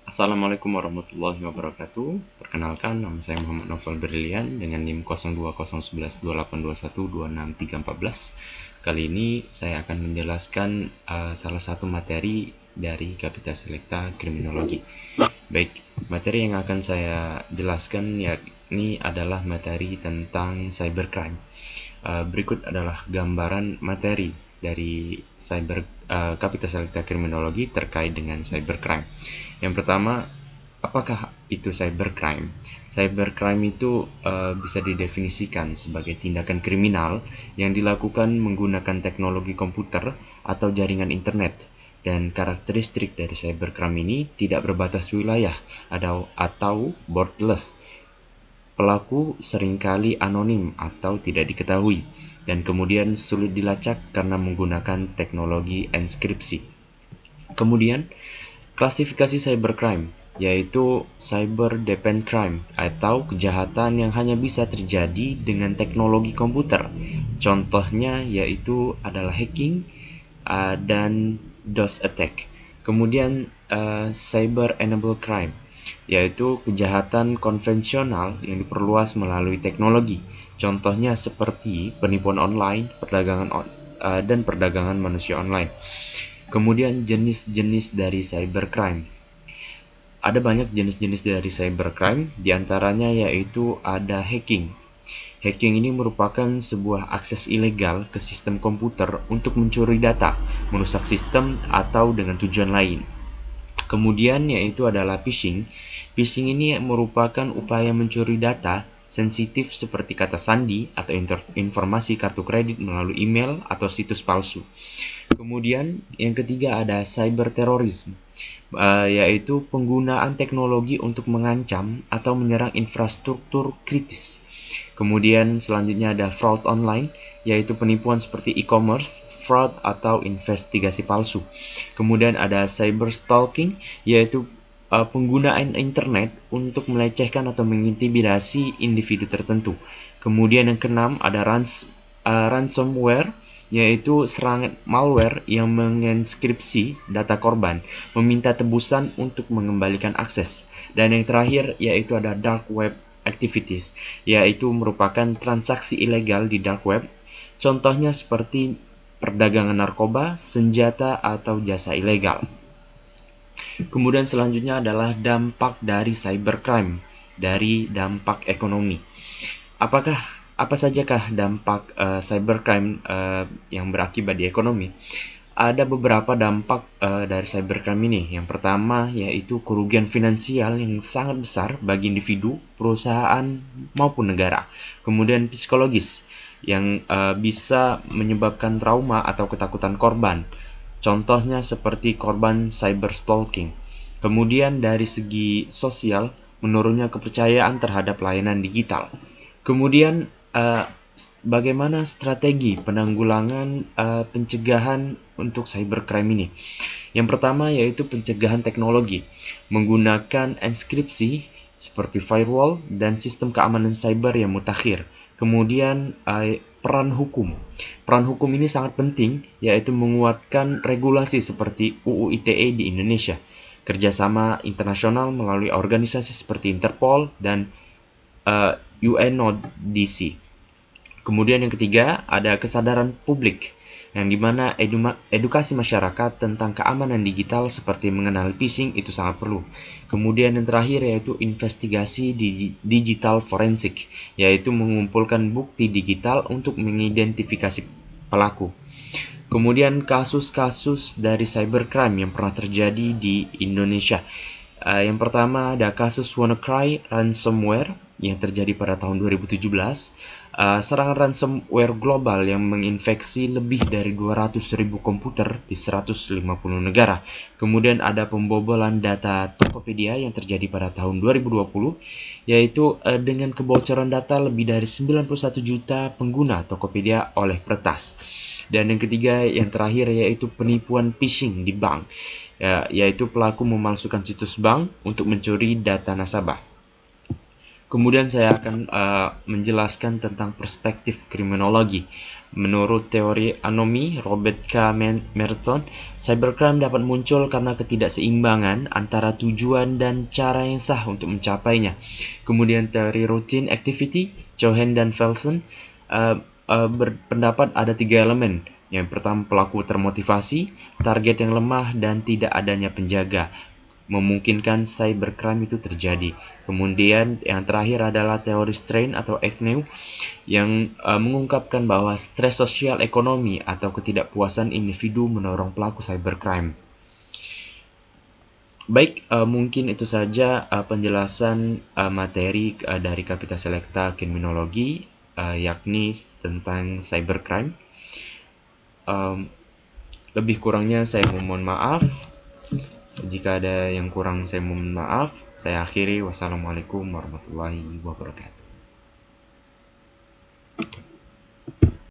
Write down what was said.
Assalamualaikum warahmatullahi wabarakatuh. Perkenalkan, nama saya Muhammad Novel Brilian dengan NIM 020128212614. Kali ini saya akan menjelaskan salah satu materi dari Kapita Selekta Kriminologi. Baik, materi yang akan saya jelaskan yakni adalah materi tentang cybercrime. Berikut adalah gambaran materi dari Kapita Selekta Kriminologi terkait dengan cybercrime. Yang pertama, apakah itu cybercrime? Cybercrime itu bisa didefinisikan sebagai tindakan kriminal yang dilakukan menggunakan teknologi komputer atau jaringan internet. Dan karakteristik dari cybercrime ini tidak berbatas wilayah atau borderless. Pelaku seringkali anonim atau tidak diketahui, dan kemudian sulit dilacak karena menggunakan teknologi enskripsi. Kemudian, klasifikasi cybercrime yaitu cyber dependent crime atau kejahatan yang hanya bisa terjadi dengan teknologi komputer. Contohnya yaitu adalah hacking dan DOS attack. Kemudian cyber enabled crime yaitu kejahatan konvensional yang diperluas melalui teknologi. Contohnya seperti penipuan online, dan perdagangan manusia online. Kemudian jenis-jenis dari cybercrime. Ada banyak jenis-jenis dari cybercrime, diantaranya yaitu ada hacking. Hacking ini merupakan sebuah akses ilegal ke sistem komputer untuk mencuri data, merusak sistem, atau dengan tujuan lain. Kemudian yaitu adalah phishing. Phishing ini merupakan upaya mencuri data sensitif seperti kata sandi atau informasi kartu kredit melalui email atau situs palsu. Kemudian yang ketiga ada cyber terrorism, yaitu penggunaan teknologi untuk mengancam atau menyerang infrastruktur kritis. Kemudian selanjutnya ada fraud online, yaitu penipuan seperti e-commerce, fraud atau investigasi palsu. Kemudian ada cyber stalking, yaitu penggunaan internet untuk melecehkan atau mengintimidasi individu tertentu. Kemudian yang keenam ada ransomware, yaitu serangan malware yang mengenskripsi data korban, meminta tebusan untuk mengembalikan akses. Dan yang terakhir yaitu ada dark web activities, yaitu merupakan transaksi ilegal di dark web. Contohnya seperti perdagangan narkoba, senjata, atau jasa ilegal. Kemudian selanjutnya adalah dampak dari cybercrime, dari dampak ekonomi. Apakah apa sajakah dampak cybercrime yang berakibat di ekonomi? Ada beberapa dampak dari cybercrime ini. Yang pertama yaitu kerugian finansial yang sangat besar bagi individu, perusahaan, maupun negara. Kemudian psikologis yang bisa menyebabkan trauma atau ketakutan korban. Contohnya seperti korban cyberstalking. Kemudian dari segi sosial, menurunnya kepercayaan terhadap layanan digital. Kemudian bagaimana strategi penanggulangan pencegahan untuk cybercrime ini? Yang pertama yaitu pencegahan teknologi, menggunakan enskripsi seperti firewall dan sistem keamanan cyber yang mutakhir. Kemudian peran hukum. Peran hukum ini sangat penting, yaitu menguatkan regulasi seperti UU ITE di Indonesia, kerjasama internasional melalui organisasi seperti Interpol dan UNODC. Kemudian yang ketiga ada kesadaran publik, yang dimana edukasi masyarakat tentang keamanan digital seperti mengenal phishing itu sangat perlu. Kemudian yang terakhir yaitu investigasi digital forensik, yaitu mengumpulkan bukti digital untuk mengidentifikasi pelaku. Kemudian kasus-kasus dari cybercrime yang pernah terjadi di Indonesia. Yang pertama ada kasus WannaCry ransomware yang terjadi pada tahun 2017. Serangan ransomware global yang menginfeksi lebih dari 200.000 komputer di 150 negara. Kemudian ada pembobolan data Tokopedia yang terjadi pada tahun 2020, yaitu dengan kebocoran data lebih dari 91 juta pengguna Tokopedia oleh peretas. Dan yang ketiga, yang terakhir yaitu penipuan phishing di bank, yaitu pelaku memalsukan situs bank untuk mencuri data nasabah. Kemudian saya akan menjelaskan tentang perspektif kriminologi. Menurut teori anomi Robert K. Merton, cybercrime dapat muncul karena ketidakseimbangan antara tujuan dan cara yang sah untuk mencapainya. Kemudian teori routine activity, Cohen dan Felsen berpendapat ada 3 elemen. Yang pertama, pelaku termotivasi, target yang lemah, dan tidak adanya penjaga memungkinkan cybercrime itu terjadi. Kemudian yang terakhir adalah teori strain atau Agnew yang mengungkapkan bahwa stres sosial ekonomi atau ketidakpuasan individu mendorong pelaku cybercrime. Baik, mungkin itu saja penjelasan materi dari Kapita Selecta Kriminologi, yakni tentang cybercrime. Lebih kurangnya saya mohon maaf. Jika ada yang kurang saya mohon maaf. Saya akhiri. Wassalamualaikum warahmatullahi wabarakatuh.